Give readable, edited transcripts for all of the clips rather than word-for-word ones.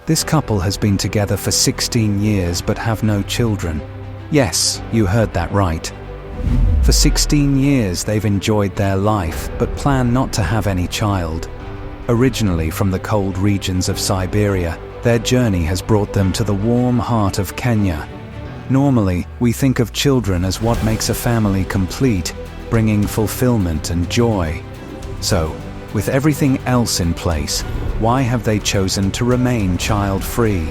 This couple has been together for 16 years but have no children. Yes, you heard that right. For 16 years they've enjoyed their life but plan not to have any child. Originally from the cold regions of Siberia, their journey has brought them to the warm heart of Kenya. Normally, we think of children as what makes a family complete, bringing fulfillment and joy. So, with everything else in place, why have they chosen to remain child-free?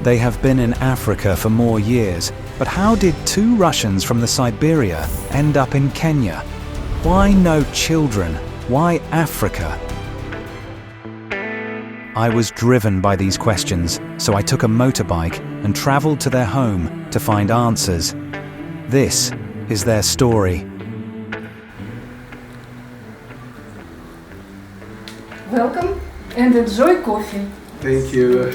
They have been in Africa for more years, but how did two Russians from the Siberia end up in Kenya? Why no children? Why Africa? I was driven by these questions, so I took a motorbike and traveled to their home to find answers. This is their story. Welcome and enjoy coffee. Thank you.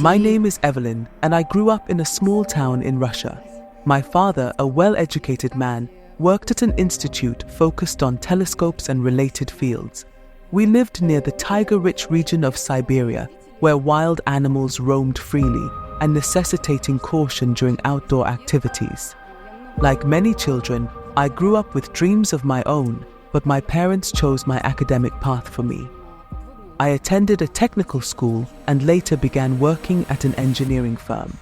My name is Evelyn, and I grew up in a small town in Russia. My father, a well-educated man, worked at an institute focused on telescopes and related fields. We lived near the tiger-rich region of Siberia, where wild animals roamed freely and necessitating caution during outdoor activities. Like many children, I grew up with dreams of my own, but my parents chose my academic path for me. I attended a technical school and later began working at an engineering firm.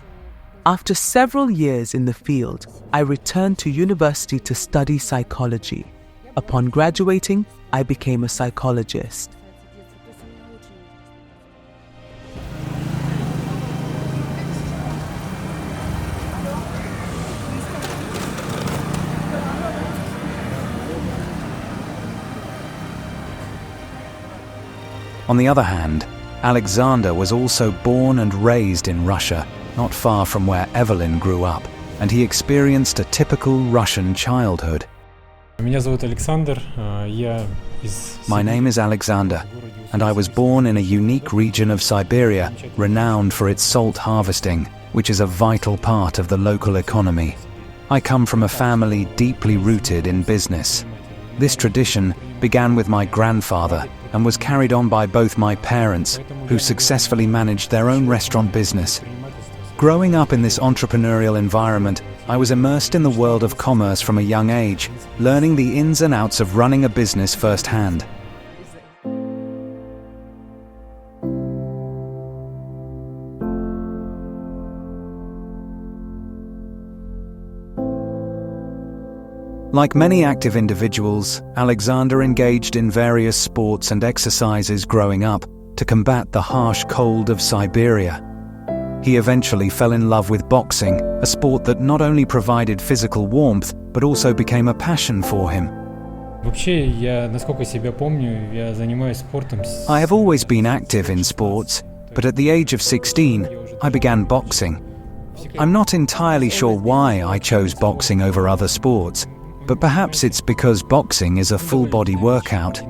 After several years in the field, I returned to university to study psychology. Upon graduating, I became a psychologist. On the other hand, Alexander was also born and raised in Russia, not far from where Evelyn grew up, and he experienced a typical Russian childhood. My name is Alexander, and I was born in a unique region of Siberia, renowned for its salt harvesting, which is a vital part of the local economy. I come from a family deeply rooted in business. This tradition began with my grandfather and was carried on by both my parents, who successfully managed their own restaurant business. Growing up in this entrepreneurial environment, I was immersed in the world of commerce from a young age, learning the ins and outs of running a business firsthand. Like many active individuals, Alexander engaged in various sports and exercises growing up to combat the harsh cold of Siberia. He eventually fell in love with boxing, a sport that not only provided physical warmth, but also became a passion for him. I have always been active in sports, but at the age of 16, I began boxing. I'm not entirely sure why I chose boxing over other sports, but perhaps it's because boxing is a full-body workout.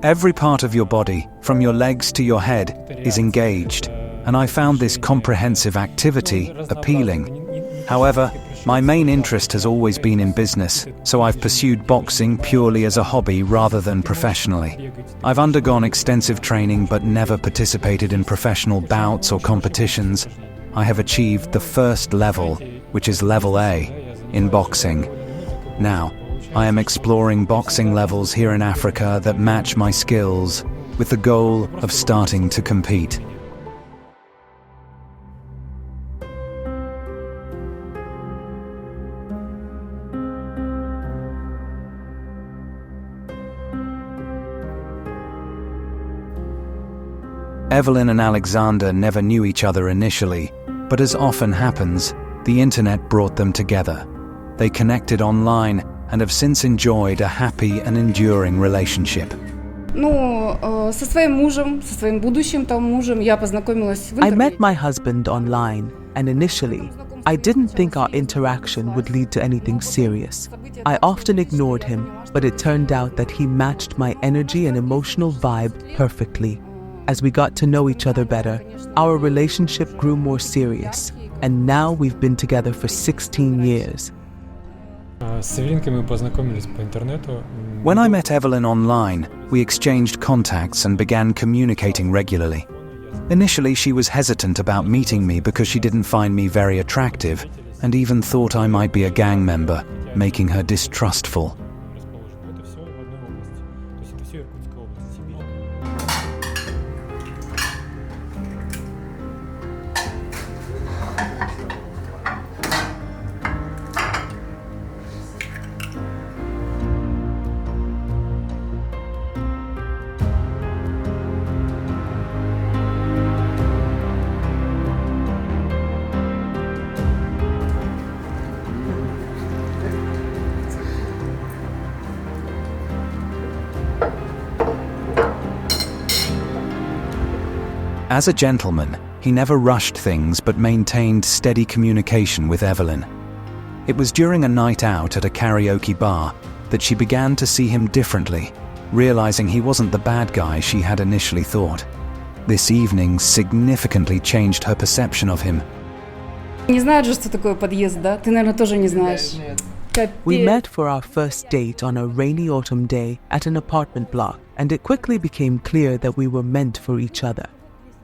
Every part of your body, from your legs to your head, is engaged, and I found this comprehensive activity appealing. However, my main interest has always been in business, so I've pursued boxing purely as a hobby rather than professionally. I've undergone extensive training but never participated in professional bouts or competitions. I have achieved the first level, which is level A, in boxing. Now, I am exploring boxing levels here in Africa that match my skills, with the goal of starting to compete. Evelyn and Alexander never knew each other initially, but as often happens, the internet brought them together. They connected online and have since enjoyed a happy and enduring relationship. I met my husband online, and initially, I didn't think our interaction would lead to anything serious. I often ignored him, but it turned out that he matched my energy and emotional vibe perfectly. As we got to know each other better, our relationship grew more serious, and now we've been together for 16 years. С Эвелинкой мы познакомились по интернету. When I met Evelyn online, we exchanged contacts and began communicating regularly. Initially, she was hesitant about meeting me because she didn't find me very attractive and even thought I might be a gang member, making her distrustful. Это все в одной области. То есть это все Иркутская область, Сибирь. As a gentleman, he never rushed things but maintained steady communication with Evelyn. It was during a night out at a karaoke bar that she began to see him differently, realizing he wasn't the bad guy she had initially thought. This evening significantly changed her perception of him. Не знают же, что такое подъезд, да? Ты, наверное, тоже не знаешь. We met for our first date on a rainy autumn day at an apartment block, and it quickly became clear that we were meant for each other.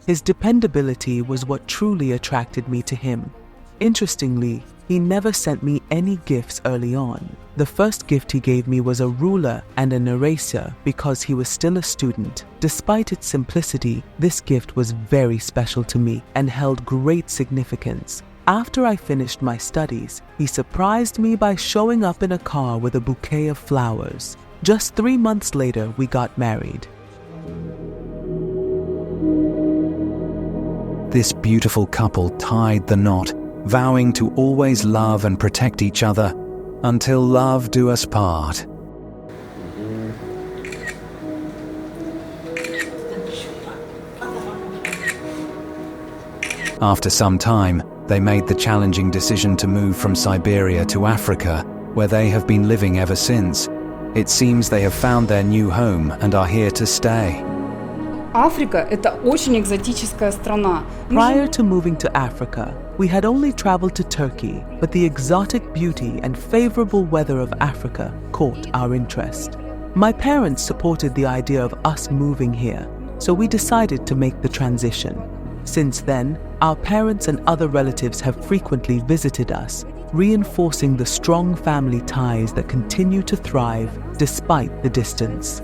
His dependability was what truly attracted me to him. Interestingly, he never sent me any gifts early on. The first gift he gave me was a ruler and an eraser because he was still a student. Despite its simplicity, this gift was very special to me and held great significance. After I finished my studies, he surprised me by showing up in a car with a bouquet of flowers. Just 3 months later, we got married. This beautiful couple tied the knot, vowing to always love and protect each other until love do us part. After some time, they made the challenging decision to move from Siberia to Africa, where they have been living ever since. It seems they have found their new home and are here to stay. Африка – это очень экзотическая страна. Prior to moving to Africa, we had only traveled to Turkey, but the exotic beauty and favorable weather of Africa caught our interest. My parents supported the idea of us moving here, so we decided to make the transition. Since then, our parents and other relatives have frequently visited us, reinforcing the strong family ties that continue to thrive despite the distance.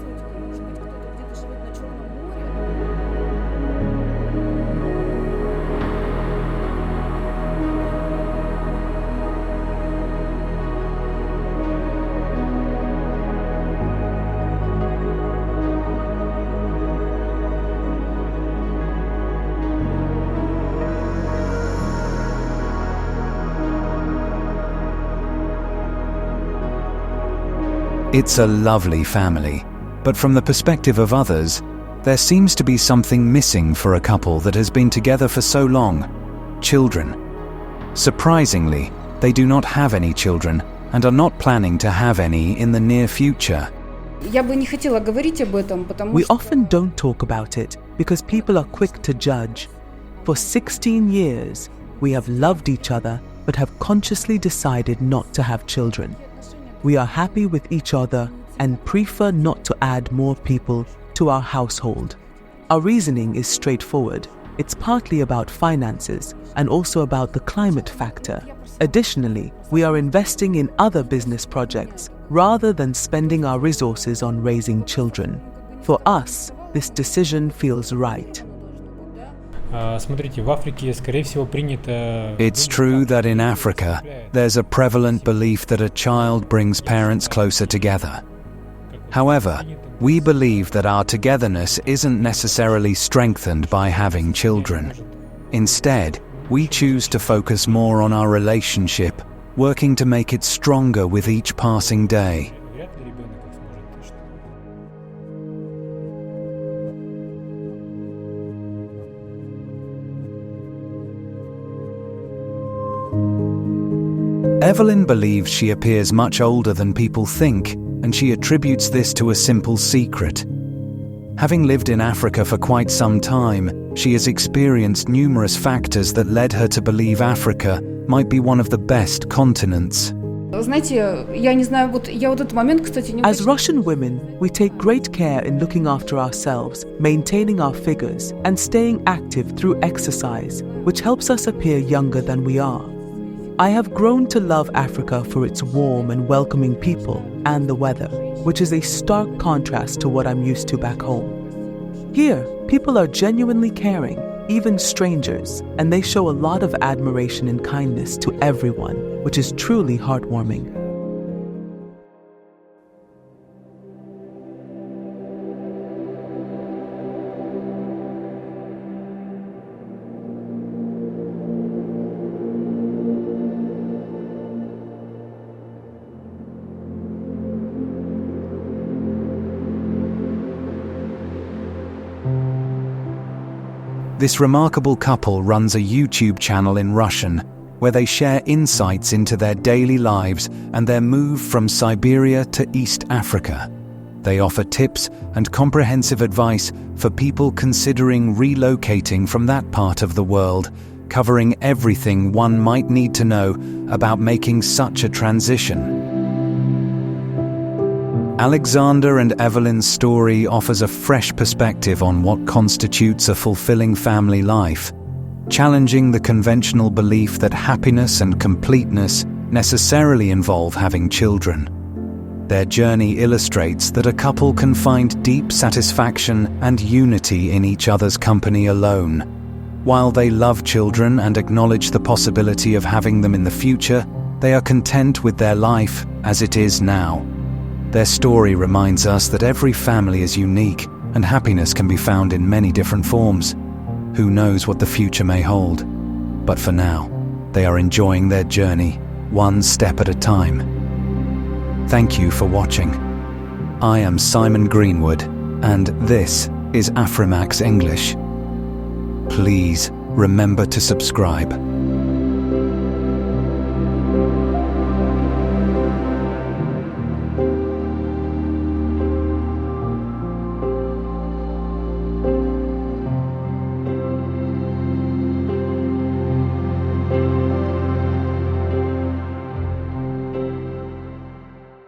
It's a lovely family, but from the perspective of others, there seems to be something missing for a couple that has been together for so long: children. Surprisingly, they do not have any children and are not planning to have any in the near future. Я бы не хотела говорить об этом, потому We что often don't talk about it because people are quick to judge. For 16 years, we have loved each other but have consciously decided not to have children. We are happy with each other and prefer not to add more people to our household. Our reasoning is straightforward. It's partly about finances and also about the climate factor. Additionally, we are investing in other business projects rather than spending our resources on raising children. For us, this decision feels right. Смотрите, в Африке, скорее всего, принято... It's true that in Africa, there's a prevalent belief that a child brings parents closer together. However, we believe that our togetherness isn't necessarily strengthened by having children. Instead, we choose to focus more on our relationship, working to make it stronger with each passing day. Вряд ли ребенок их сможет точно. Evelyn believes she appears much older than people think, and she attributes this to a simple secret. Having lived in Africa for quite some time, she has experienced numerous factors that led her to believe Africa might be one of the best continents. Знаете, я не знаю, вот я вот этот момент, кстати, не As очень- Russian women, we take great care in looking after ourselves, maintaining our figures, and staying active through exercise, which helps us appear younger than we are. I have grown to love Africa for its warm and welcoming people and the weather, which is a stark contrast to what I'm used to back home. Here, people are genuinely caring, even strangers, and they show a lot of admiration and kindness to everyone, which is truly heartwarming. This remarkable couple runs a YouTube channel in Russian where they share insights into their daily lives and their move from Siberia to East Africa. They offer tips and comprehensive advice for people considering relocating from that part of the world, covering everything one might need to know about making such a transition. Alexander and Evelyn's story offers a fresh perspective on what constitutes a fulfilling family life, challenging the conventional belief that happiness and completeness necessarily involve having children. Their journey illustrates that a couple can find deep satisfaction and unity in each other's company alone. While they love children and acknowledge the possibility of having them in the future, they are content with their life as it is now. Their story reminds us that every family is unique and happiness can be found in many different forms. Who knows what the future may hold? But for now, they are enjoying their journey, one step at a time. Thank you for watching. I am Simon Greenwood, and this is Afrimax English. Please remember to subscribe.